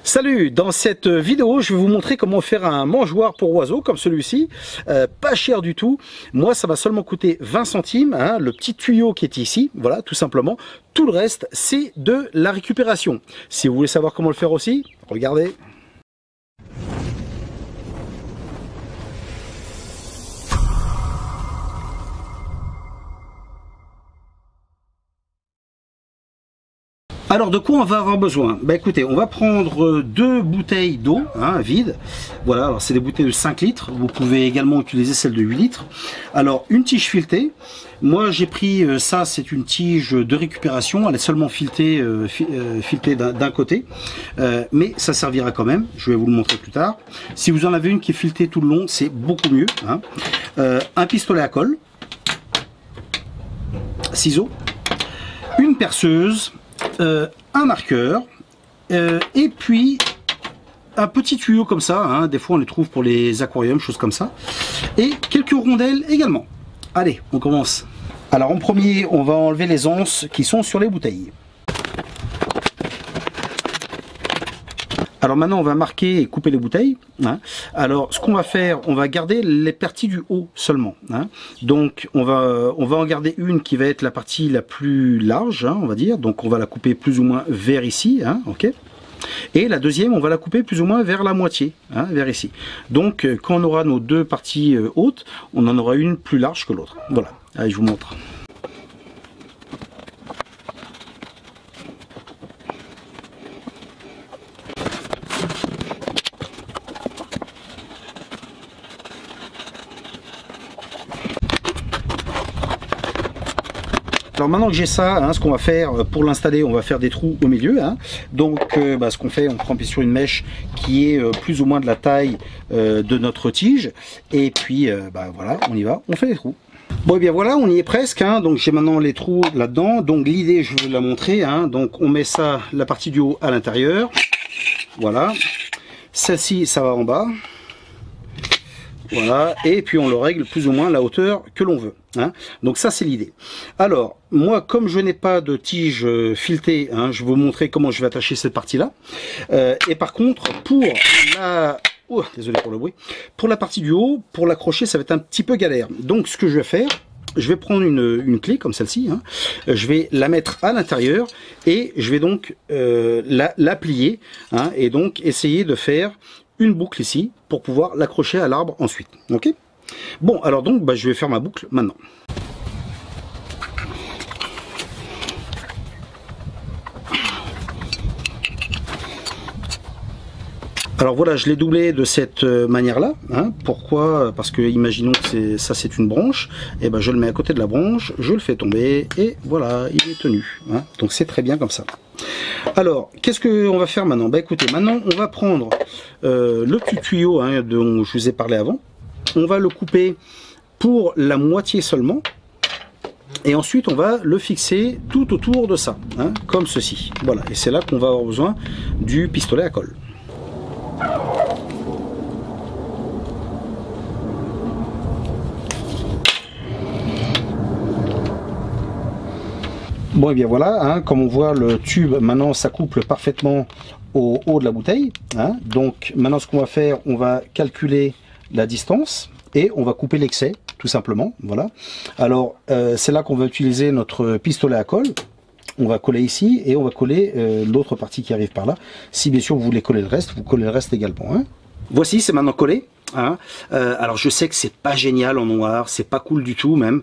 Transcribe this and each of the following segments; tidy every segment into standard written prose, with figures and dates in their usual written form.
Salut, dans cette vidéo je vais vous montrer comment faire un mangeoire pour oiseaux comme celui-ci, pas cher du tout. Moi ça va seulement coûter 20 centimes, hein, le petit tuyau qui est ici, voilà tout simplement. Tout le reste c'est de la récupération. Si vous voulez savoir comment le faire aussi, regardez. Alors de quoi on va avoir besoin? Bah écoutez, on va prendre deux bouteilles d'eau vides. Voilà, alors c'est des bouteilles de 5 litres. Vous pouvez également utiliser celle de 8 litres. Alors une tige filetée. Moi j'ai pris ça, c'est une tige de récupération. Elle est seulement filetée, d'un côté. Mais ça servira quand même. Je vais vous le montrer plus tard. Si vous en avez une qui est filetée tout le long, c'est beaucoup mieux. Un pistolet à colle. Ciseaux. Une perceuse. Un marqueur et puis un petit tuyau comme ça, des fois on les trouve pour les aquariums, choses comme ça, et quelques rondelles également. Allez, on commence. Alors en premier, on va enlever les anses qui sont sur les bouteilles. Alors maintenant on va marquer et couper les bouteilles. Alors ce qu'on va faire, on va garder les parties du haut seulement. Donc on va en garder une qui va être la partie la plus large, on va dire. Donc on va la couper plus ou moins vers ici, ok. Et la deuxième, on va la couper plus ou moins vers la moitié, vers ici. Donc quand on aura nos deux parties hautes, on en aura une plus large que l'autre. Voilà, allez je vous montre. Alors maintenant que j'ai ça, ce qu'on va faire pour l'installer, on va faire des trous au milieu. Donc ce qu'on fait, on prend bien sûr une mèche qui est plus ou moins de la taille de notre tige. Et puis voilà, on y va, on fait les trous. Bon et bien voilà, on y est presque. Donc j'ai maintenant les trous là-dedans. Donc l'idée, je vais vous la montrer. Donc on met ça, la partie du haut à l'intérieur. Voilà. Celle-ci, ça va en bas. Voilà, et puis on le règle plus ou moins à la hauteur que l'on veut. Donc ça c'est l'idée. Alors moi comme je n'ai pas de tige filetée, je vais vous montrer comment je vais attacher cette partie là. Et par contre pour la... Oh, désolé pour le bruit. Pour la partie du haut, pour l'accrocher ça va être un petit peu galère. Donc ce que je vais faire, je vais prendre une clé comme celle-ci, je vais la mettre à l'intérieur et je vais donc la plier, et donc essayer de faire une boucle ici pour pouvoir l'accrocher à l'arbre ensuite. Ok. Bon alors donc je vais faire ma boucle maintenant. Alors voilà, je l'ai doublé de cette manière là. Pourquoi? Parce que imaginons que ça c'est une branche, et je le mets à côté de la branche, je le fais tomber et voilà, il est tenu. Donc c'est très bien comme ça. Alors qu'est-ce qu'on va faire maintenant? Écoutez, maintenant on va prendre le petit tuyau dont je vous ai parlé avant. On va le couper pour la moitié seulement. Et ensuite on va le fixer tout autour de ça, comme ceci. Voilà, et c'est là qu'on va avoir besoin du pistolet à colle. Bon et bien voilà, comme on voit le tube maintenant s'accouple parfaitement au haut de la bouteille. Donc maintenant ce qu'on va faire, on va calculer la distance et on va couper l'excès tout simplement. Voilà. Alors c'est là qu'on va utiliser notre pistolet à colle. On va coller ici et on va coller l'autre partie qui arrive par là. Si bien sûr vous voulez coller le reste, vous collez le reste également. Voici, c'est maintenant collé. Alors je sais que c'est pas génial en noir, c'est pas cool du tout même,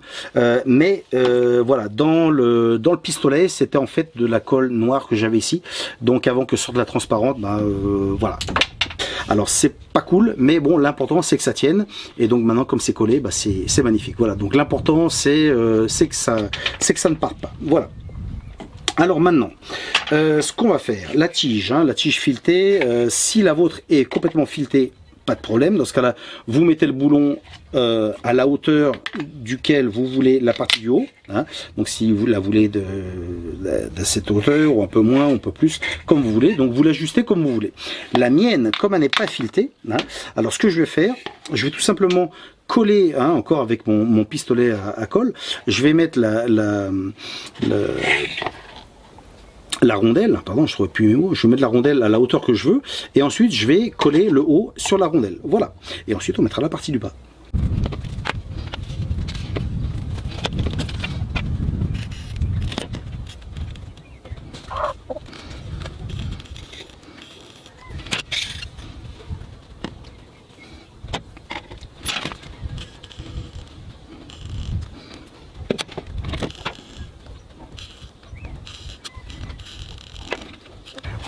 mais voilà, dans le pistolet c'était en fait de la colle noire que j'avais ici, donc avant que sorte la transparente, voilà. Alors c'est pas cool, mais bon, l'important c'est que ça tienne, et donc maintenant comme c'est collé, c'est magnifique. Voilà, donc l'important c'est que ça ne parte pas. Voilà. Alors maintenant, ce qu'on va faire, la tige filetée, si la vôtre est complètement filetée, pas de problème. Dans ce cas-là, vous mettez le boulon à la hauteur duquel vous voulez la partie du haut. Donc si vous la voulez de cette hauteur, ou un peu moins, ou un peu plus, comme vous voulez. Donc vous l'ajustez comme vous voulez. La mienne, comme elle n'est pas filetée, alors ce que je vais faire, je vais tout simplement coller, encore avec mon pistolet à colle, je vais mettre la rondelle, pardon, je ne trouvais plus mes mots, je vais mettre la rondelle à la hauteur que je veux, et ensuite je vais coller le haut sur la rondelle, voilà. Et ensuite on mettra la partie du bas.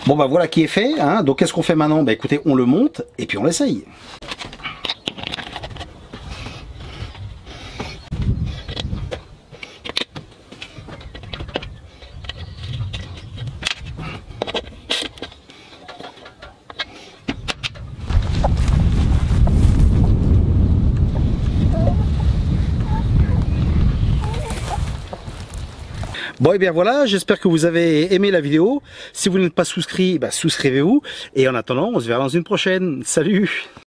Bon bah voilà qui est fait, hein. Donc qu'est-ce qu'on fait maintenant? Bah écoutez, on le monte et puis on l'essaye. Bon et bien voilà, j'espère que vous avez aimé la vidéo. Si vous n'êtes pas souscrit, bah, souscrivez-vous. Et en attendant, on se verra dans une prochaine. Salut!